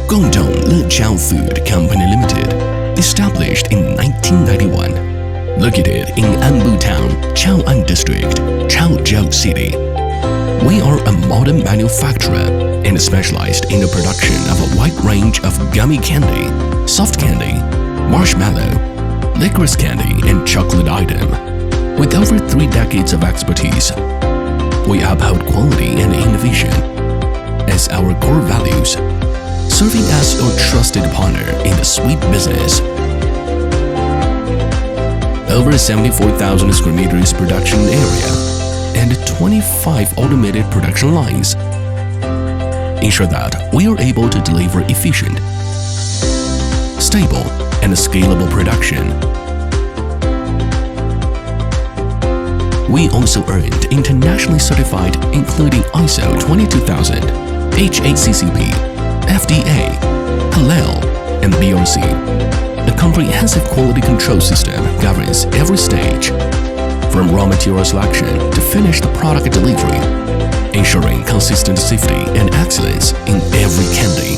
Guangdong Lechao Food Company Limited, established in 1991, located in Anbu Town, Chaozhou District, Chaozhou City. We are a modern manufacturer and specialized in the production of a wide range of gummy candy, soft candy, marshmallow, licorice candy, and chocolate items. With over 3 decades of expertise, we uphold quality and innovation as our core values, serving as your trusted partner in the sweet business. Over 74,000 square meters production area and 25 automated production lines ensure that we are able to deliver efficient, stable, and scalable production. We also earned internationally certified, including ISO 22000, HACCP, FDA, HALAL, and BRC. A comprehensive quality control system governs every stage, from raw material selection to finished product delivery, ensuring consistent safety and excellence in every candy.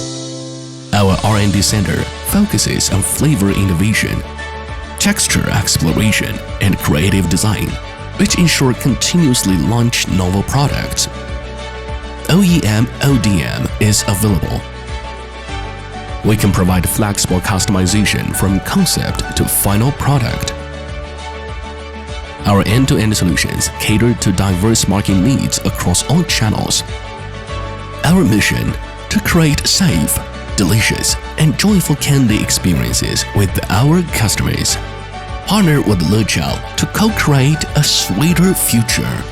Our R&D center focuses on flavor innovation, texture exploration, and creative design, which ensure continuously launch novel products. OEM ODM is available. We can provide flexible customization from concept to final product. Our end-to-end solutions cater to diverse market needs across all channels. Our mission: to create safe, delicious, and joyful candy experiences with our customers. Partner with Lechao to co-create a sweeter future.